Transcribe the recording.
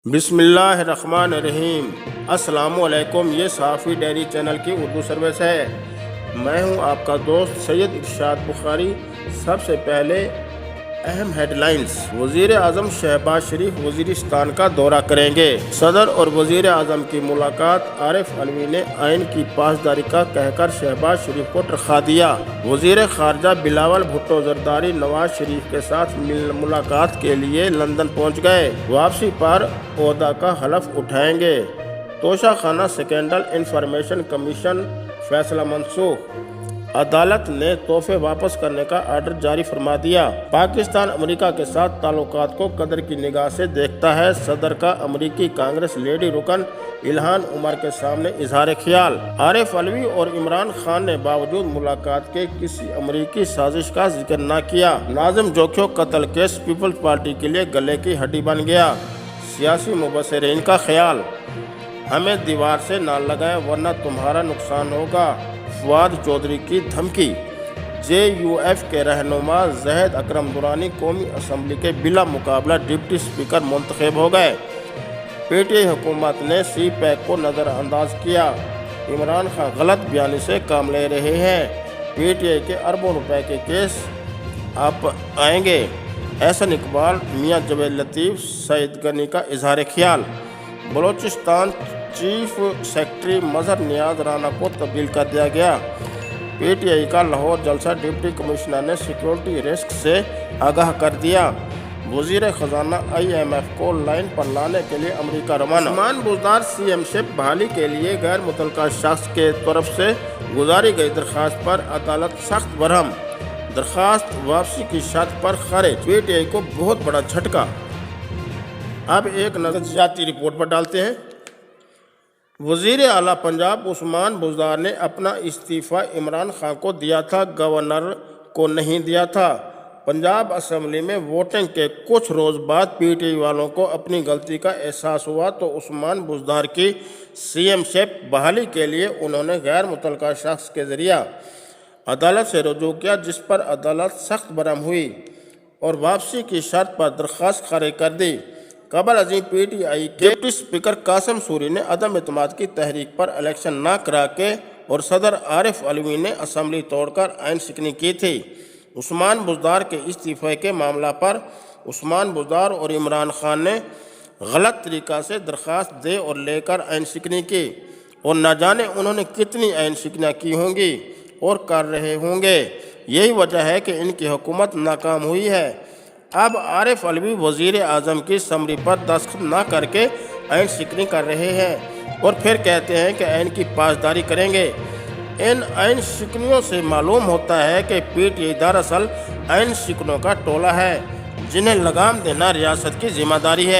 بسم اللہ الرحمن الرحیم۔ السلام علیکم، یہ صحافی ڈیری چینل کی اردو سروس ہے۔ میں ہوں آپ کا دوست سید ارشاد بخاری۔ سب سے پہلے اہم ہیڈ لائنز۔ وزیر اعظم شہباز شریف وزیرستان کا دورہ کریں گے۔ صدر اور وزیر اعظم کی ملاقات۔ عارف علوی نے آئین کی پاسداری کا کہہ کر شہباز شریف کو ٹرخا دیا۔ وزیر خارجہ بلاول بھٹو زرداری نواز شریف کے ساتھ ملاقات کے لیے لندن پہنچ گئے۔ واپسی پر عہدہ کا حلف اٹھائیں گے۔ توشہ خانہ سکینڈل انفارمیشن کمیشن فیصلہ منسوخ۔ عدالت نے تحفے واپس کرنے کا آرڈر جاری فرما دیا۔ پاکستان امریکہ کے ساتھ تعلقات کو قدر کی نگاہ سے دیکھتا ہے، صدر کا امریکی کانگریس لیڈی رکن الہان عمر کے سامنے اظہار خیال۔ عارف علوی اور عمران خان نے باوجود ملاقات کے کسی امریکی سازش کا ذکر نہ کیا۔ ناظم جوکھیو قتل کیس پیپلز پارٹی کے لیے گلے کی ہڈی بن گیا، سیاسی مبصرین کا خیال۔ ہمیں دیوار سے نہ لگائیں ورنہ تمہارا نقصان ہوگا، فواد چودھری کی دھمکی۔ جے یو ایف کے رہنما زاہد اکرم درانی قومی اسمبلی کے بلا مقابلہ ڈپٹی اسپیکر منتخب ہو گئے۔ پی ٹی آئی حکومت نے سی پیک کو نظر انداز کیا۔ عمران خان غلط بیانی سے کام لے رہے ہیں، پی ٹی آئی کے اربوں روپے کے کیس اب آئیں گے۔ احسن اقبال، میاں جاوید لطیف، سعید غنی کا اظہار خیال۔ بلوچستان چیف سیکرٹری مظہر نیاز رانا کو تبدیل کر دیا گیا۔ پی ٹی آئی کا لاہور جلسہ ڈپٹی کمشنر نے سیکیورٹی رسک سے آگاہ کر دیا۔ وزیر خزانہ آئی ایم ایف کو لائن پر لانے کے لیے امریکہ روانہ۔ عثمان بزدار سی ایم شپ بحالی کے لیے غیر متعلقہ شخص کے طرف سے گزاری گئی درخواست پر عدالت سخت برہم۔ درخواست واپسی کی شرط پر خارج۔ پی ٹی آئی کو بہت بڑا جھٹکا۔ اب ایک نظر ذاتی رپورٹ پر ڈالتے ہیں۔ وزیر اعلیٰ پنجاب عثمان بزدار نے اپنا استعفیٰ عمران خان کو دیا تھا، گورنر کو نہیں دیا تھا۔ پنجاب اسمبلی میں ووٹنگ کے کچھ روز بعد پی ٹی آئی والوں کو اپنی غلطی کا احساس ہوا تو عثمان بزدار کی سی ایم شپ بحالی کے لیے انہوں نے غیر متعلقہ شخص کے ذریعہ عدالت سے رجوع کیا، جس پر عدالت سخت برہم ہوئی اور واپسی کی شرط پر درخواست خارج کر دی۔ قبل ازیں پی ٹی آئی کے ڈپٹی اسپیکر قاسم سوری نے عدم اعتماد کی تحریک پر الیکشن نہ کرا کے اور صدر عارف علوی نے اسمبلی توڑ کر آئین شکنی کی تھی۔ عثمان بزدار کے استعفے کے معاملہ پر عثمان بزدار اور عمران خان نے غلط طریقہ سے درخواست دے اور لے کر آئین شکنی کی، اور نہ جانے انہوں نے کتنی آئین شکنیاں کی ہوں گی اور کر رہے ہوں گے۔ یہی وجہ ہے کہ ان کی حکومت ناکام ہوئی ہے۔ اب عارف علوی وزیر اعظم کی سمری پر دستخط نہ کر کے آئین شکنی کر رہے ہیں اور پھر کہتے ہیں کہ آئین کی پاسداری کریں گے۔ ان آئین شکنیوں سے معلوم ہوتا ہے کہ پی ٹی آئی دراصل آئین شکنوں کا ٹولہ ہے، جنہیں لگام دینا ریاست کی ذمہ داری ہے۔